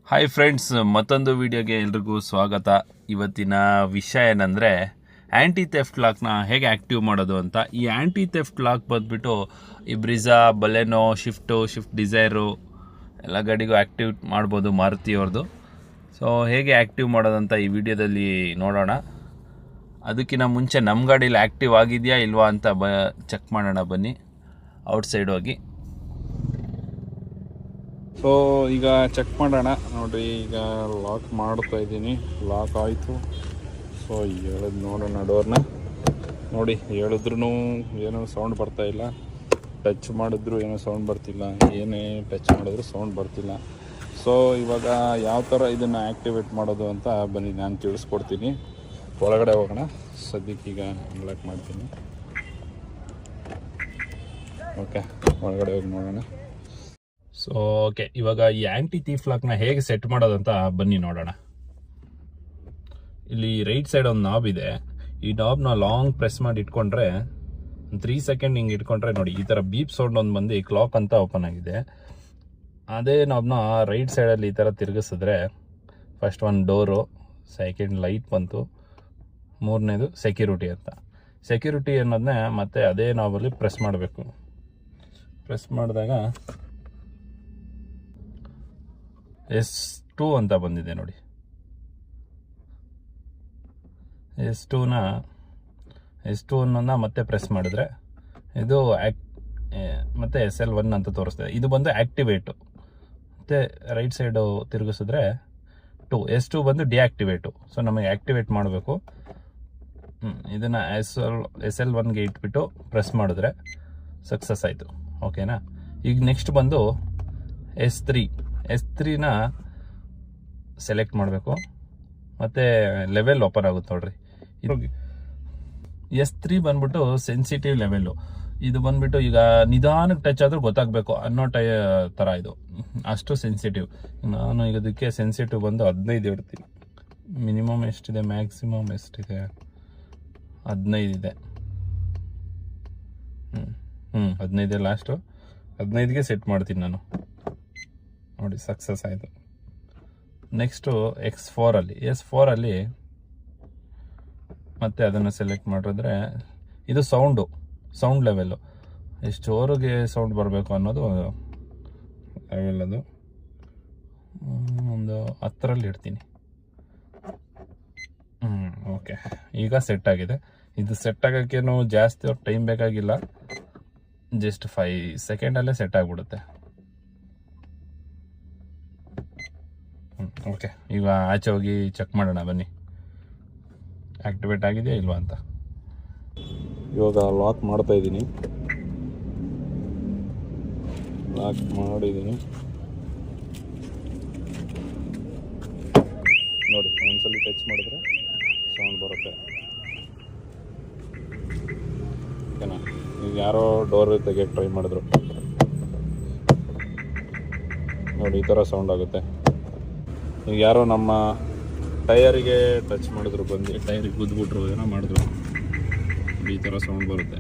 Hi friends, ಮತ್ತೊಂದು ವಿಡಿಯೋಗೆ ಎಲ್ರಿಗೂ ಸ್ವಾಗತ. ಇವತ್ತಿನ ವಿಷಯ ಏನಂದರೆ ಆ್ಯಂಟಿ ಥೆಫ್ಟ್ ಲಾಕ್ನ ಹೇಗೆ ಆ್ಯಕ್ಟಿವ್ ಮಾಡೋದು ಅಂತ. ಈ ಆ್ಯಂಟಿ ಥೆಫ್ಟ್ ಲಾಕ್ ಬಂದುಬಿಟ್ಟು ಈ ಬ್ರಿಜಾ, ಬಲೆನೋ, ಶಿಫ್ಟ್ ಡಿಸೈರು ಎಲ್ಲ ಗಾಡಿಗೂ ಆ್ಯಕ್ಟಿವ್ ಮಾಡ್ಬೋದು, ಮಾರುತಿಯವ್ರದ್ದು. ಸೊ ಹೇಗೆ ಆ್ಯಕ್ಟಿವ್ ಮಾಡೋದಂತ ಈ ವಿಡಿಯೋದಲ್ಲಿ ನೋಡೋಣ. ಅದಕ್ಕಿಂತ ಮುಂಚೆ ನಮ್ಮ ಗಾಡೀಲಿ ಆ್ಯಕ್ಟಿವ್ ಆಗಿದೆಯಾ ಇಲ್ವಾ ಅಂತ ಚೆಕ್ ಮಾಡೋಣ ಬನ್ನಿ, ಔಟ್ಸೈಡ್ ಹೋಗಿ. ಸೊ ಈಗ ಚೆಕ್ ಮಾಡೋಣ ನೋಡಿರಿ. ಈಗ ಲಾಕ್ ಮಾಡ್ತಾ ಇದ್ದೀನಿ, ಲಾಕ್ ಆಯಿತು. ಸೊ ಹೇಳೋದು ನೋಡೋಣ ಡೋರ್ನ. ನೋಡಿ, ಹೇಳಿದ್ರೂ ಏನೋ ಸೌಂಡ್ ಬರ್ತಾಯಿಲ್ಲ, ಟಚ್ ಮಾಡಿದ್ರು ಏನೋ ಸೌಂಡ್ ಬರ್ತಿಲ್ಲ, ಏನೇ ಟಚ್ ಮಾಡಿದ್ರು ಸೌಂಡ್ ಬರ್ತಿಲ್ಲ. ಸೊ ಇವಾಗ ಯಾವ ಥರ ಇದನ್ನು ಆ್ಯಕ್ಟಿವೇಟ್ ಮಾಡೋದು ಅಂತ ಬನ್ನಿ ನಾನು ತಿಳಿಸ್ಕೊಡ್ತೀನಿ. ಒಳಗಡೆ ಹೋಗೋಣ. ಸದ್ಯಕ್ಕೆ ಈಗ ಲಾಕ್ ಮಾಡ್ತೀನಿ. ಓಕೆ, ಒಳಗಡೆ ಹೋಗಿ ನೋಡೋಣ. ಸೊ ಓಕೆ, ಇವಾಗ ಈ ಆ್ಯಂಟಿ ಥೀಫ್ ಲಾಕ್ನ ಹೇಗೆ ಸೆಟ್ ಮಾಡೋದಂತ ಬನ್ನಿ ನೋಡೋಣ. ಇಲ್ಲಿ ರೈಟ್ ಸೈಡ್ ಒಂದು ನಾಬ್ ಇದೆ. ಈ ನಾಬ್ನ ಲಾಂಗ್ ಪ್ರೆಸ್ ಮಾಡಿ ಇಟ್ಕೊಂಡ್ರೆ 3 ಸೆಕೆಂಡ್ ಹಿಂಗೆ ಇಟ್ಕೊಂಡ್ರೆ ನೋಡಿ, ಈ ಥರ ಬೀಪ್ ಸೌಂಡ್ ಒಂದು ಬಂದು ಕ್ಲಾಕ್ ಅಂತ ಓಪನ್ ಆಗಿದೆ. ಅದೇ ನಾಬ್ನ ರೈಟ್ ಸೈಡಲ್ಲಿ ಈ ಥರ ತಿರುಗಿಸಿದ್ರೆ ಫಸ್ಟ್ ಒಂದು ಡೋರು, ಸೆಕೆಂಡ್ ಲೈಟ್ ಬಂತು, ಮೂರನೇದು ಸೆಕ್ಯೂರಿಟಿ ಅಂತ. ಸೆಕ್ಯೂರಿಟಿ ಅನ್ನೋದನ್ನೇ ಮತ್ತೆ ಅದೇ ನಾಬಲ್ಲಿ ಪ್ರೆಸ್ ಮಾಡಬೇಕು. ಪ್ರೆಸ್ ಮಾಡಿದಾಗ S2 ಅಂತ ಬಂದಿದೆ ನೋಡಿ. S2 ಅನ್ನೋದನ್ನ ಮತ್ತೆ ಪ್ರೆಸ್ ಮಾಡಿದ್ರೆ ಇದು ಮತ್ತೆ SL1 ಅಂತ ತೋರಿಸ್ತದೆ. ಇದು ಬಂದು ಆ್ಯಕ್ಟಿವೇಟು. ಮತ್ತು ರೈಟ್ ಸೈಡು ತಿರುಗಿಸಿದ್ರೆ S2 ಬಂದು ಡಿಆಕ್ಟಿವೇಟು. ಸೊ ನಮಗೆ ಆ್ಯಕ್ಟಿವೇಟ್ ಮಾಡಬೇಕು. ಇದನ್ನು SL1ಗೆ ಇಟ್ಬಿಟ್ಟು ಪ್ರೆಸ್ ಮಾಡಿದ್ರೆ ಸಕ್ಸಸ್ ಆಯಿತು. ಓಕೆನಾ. ಈಗ ನೆಕ್ಸ್ಟ್ ಬಂದು S3ನ ಸೆಲೆಕ್ಟ್ ಮಾಡಬೇಕು. ಮತ್ತು ಲೆವೆಲ್ ಓಪನ್ ಆಗುತ್ತೆ ನೋಡ್ರಿ. S3 ಬಂದ್ಬಿಟ್ಟು ಸೆನ್ಸಿಟಿವ್ ಲೆವೆಲ್ಲು. ಇದು ಬಂದ್ಬಿಟ್ಟು ಈಗ ನಿಧಾನಕ್ಕೆ ಟಚ್ ಆದರೂ ಗೊತ್ತಾಗಬೇಕು ಅನ್ನೋ ಥರ ಇದು, ಅಷ್ಟು ಸೆನ್ಸಿಟಿವ್. ನಾನು ಈಗ ಅದಕ್ಕೆ ಸೆನ್ಸಿಟಿವ್ ಬಂದು 15 ಇಡ್ತೀನಿ. ಮಿನಿಮಮ್ ಎಷ್ಟಿದೆ, ಮ್ಯಾಕ್ಸಿಮಮ್ ಎಷ್ಟಿದೆ, 15 ಇದೆ. 15 ಲಾಸ್ಟು. 15ಗೆ ಸೆಟ್ ಮಾಡ್ತೀನಿ ನಾನು. ನೋಡಿ, ಸಕ್ಸಸ್ ಆಯಿತು. ನೆಕ್ಸ್ಟು S4ಅಲ್ಲಿ ಮತ್ತೆ ಅದನ್ನು ಸೆಲೆಕ್ಟ್ ಮಾಡಿದ್ರೆ ಇದು ಸೌಂಡ್ ಲೆವೆಲ್ಲು. ಎಷ್ಟೋರಿಗೆ ಸೌಂಡ್ ಬರಬೇಕು ಅನ್ನೋದು ಲೆವೆಲ್. ಅದು ಒಂದು 10ರಲ್ಲಿ ಇಡ್ತೀನಿ. ಓಕೆ, ಈಗ ಸೆಟ್ ಆಗಿದೆ. ಇದು ಸೆಟ್ ಆಗೋಕ್ಕೇನು ಜಾಸ್ತಿ ಟೈಮ್ ಬೇಕಾಗಿಲ್ಲ, ಜಸ್ಟ್ 5 ಸೆಕೆಂಡಲ್ಲೇ ಸೆಟ್ ಆಗಿಬಿಡುತ್ತೆ. ಓಕೆ, ಈಗ ಆಚೆ ಹೋಗಿ ಚೆಕ್ ಮಾಡೋಣ ಬನ್ನಿ, ಆ್ಯಕ್ಟಿವೇಟ್ ಆಗಿದೆಯಾ ಇಲ್ವಾ ಅಂತ. ಇವಾಗ ಲಾಕ್ ಮಾಡ್ತಾ ಇದ್ದೀನಿ. ಲಾಕ್ ಮಾಡಿದ್ದೀನಿ ನೋಡಿ. ಒಂದ್ಸಲಿ ಟಚ್ ಮಾಡಿದ್ರೆ ಸೌಂಡ್ ಬರುತ್ತೆ. ಓಕೆನಾ. ಈಗ ಯಾರೋ ಡೋರ್ ತೆಗಿಯೋಕ್ಕೆ ಟ್ರೈ ಮಾಡಿದ್ರು ನೋಡಿ, ಈ ಥರ ಸೌಂಡ್ ಆಗುತ್ತೆ. ಈಗ ಯಾರೋ ನಮ್ಮ ಟೈರಿಗೆ ಟಚ್ ಮಾಡಿದ್ರು, ಬಂದು ಟೈರಿಗೆ ಗುದ್ಬಿಟ್ರು, ಏನೋ ಮಾಡಿದ್ರು, ಈ ಥರ ಸೌಂಡ್ ಬರುತ್ತೆ.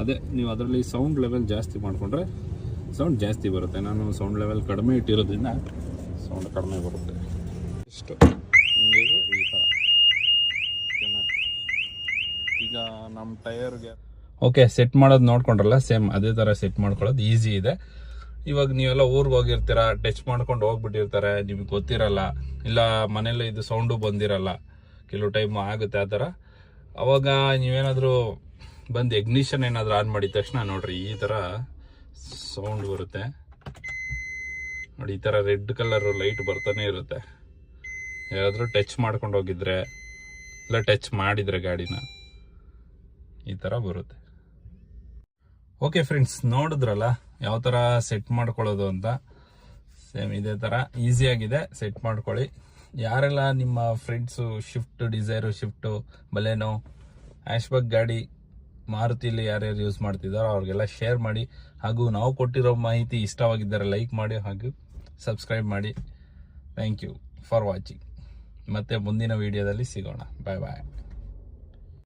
ಅದೇ ನೀವು ಅದರಲ್ಲಿ ಸೌಂಡ್ ಲೆವೆಲ್ ಜಾಸ್ತಿ ಮಾಡಿಕೊಂಡ್ರೆ ಸೌಂಡ್ ಜಾಸ್ತಿ ಬರುತ್ತೆ. ನಾನು ಸೌಂಡ್ ಲೆವೆಲ್ ಕಡಿಮೆ ಇಟ್ಟಿರೋದ್ರಿಂದ ಸೌಂಡ್ ಕಡಿಮೆ ಬರುತ್ತೆ. ಇಷ್ಟು ಈ ಥರ. ಈಗ ನಮ್ಮ ಟೈರ್ಗೆ ಓಕೆ ಸೆಟ್ ಮಾಡೋದು ನೋಡ್ಕೊಂಡ್ರಲ್ಲ, ಸೇಮ್ ಅದೇ ಥರ ಸೆಟ್ ಮಾಡ್ಕೊಳ್ಳೋದು ಈಸಿ ಇದೆ. ಇವಾಗ ನೀವೆಲ್ಲ ಊರಿಗೆ ಹೋಗಿರ್ತೀರ, ಟಚ್ ಮಾಡ್ಕೊಂಡು ಹೋಗ್ಬಿಟ್ಟಿರ್ತಾರೆ, ನಿಮಗೆ ಗೊತ್ತಿರಲ್ಲ, ಇಲ್ಲ ಮನೇಲಿ ಇದು ಸೌಂಡು ಬಂದಿರಲ್ಲ, ಕೆಲವು ಟೈಮ್ ಆಗುತ್ತೆ ಆ ಥರ. ಅವಾಗ ನೀವೇನಾದರೂ ಬಂದು ಎಗ್ನಿಷನ್ ಏನಾದರೂ ಆನ್ ಮಾಡಿದ ತಕ್ಷಣ ನೋಡ್ರಿ, ಈ ಥರ ಸೌಂಡ್ ಬರುತ್ತೆ ನೋಡಿ. ಈ ಥರ ರೆಡ್ ಕಲರು ಲೈಟ್ ಬರ್ತಾನೆ ಇರುತ್ತೆ. ಯಾರಾದರೂ ಟಚ್ ಮಾಡ್ಕೊಂಡು ಹೋಗಿದ್ರೆ, ಇಲ್ಲ ಟಚ್ ಮಾಡಿದರೆ ಗಾಡಿನ, ಈ ಥರ ಬರುತ್ತೆ. ಓಕೆ ಫ್ರೆಂಡ್ಸ್, ನೋಡಿದ್ರಲ್ಲ ಯಾವ ಥರ ಸೆಟ್ ಮಾಡ್ಕೊಳ್ಳೋದು ಅಂತ. ಸೇಮ್ ಇದೇ ಥರ ಈಸಿಯಾಗಿದೆ, ಸೆಟ್ ಮಾಡ್ಕೊಳ್ಳಿ. ಯಾರೆಲ್ಲ ನಿಮ್ಮ friends Swift Dzire, Swift, Baleno, hatchback ಗಾಡಿ ಮಾರುತಿಲಿ ಯಾರ್ಯಾರು ಯೂಸ್ ಮಾಡ್ತಿದ್ದಾರೋ ಅವ್ರಿಗೆಲ್ಲ ಶೇರ್ ಮಾಡಿ. ಹಾಗೂ ನಾವು ಕೊಟ್ಟಿರೋ ಮಾಹಿತಿ ಇಷ್ಟವಾಗಿದ್ದರೆ ಲೈಕ್ ಮಾಡಿ ಹಾಗೂ ಸಬ್ಸ್ಕ್ರೈಬ್ ಮಾಡಿ. Thank you for watching. ಮತ್ತೆ ಮುಂದಿನ ವಿಡಿಯೋದಲ್ಲಿ ಸಿಗೋಣ. ಬಾಯ್ ಬಾಯ್.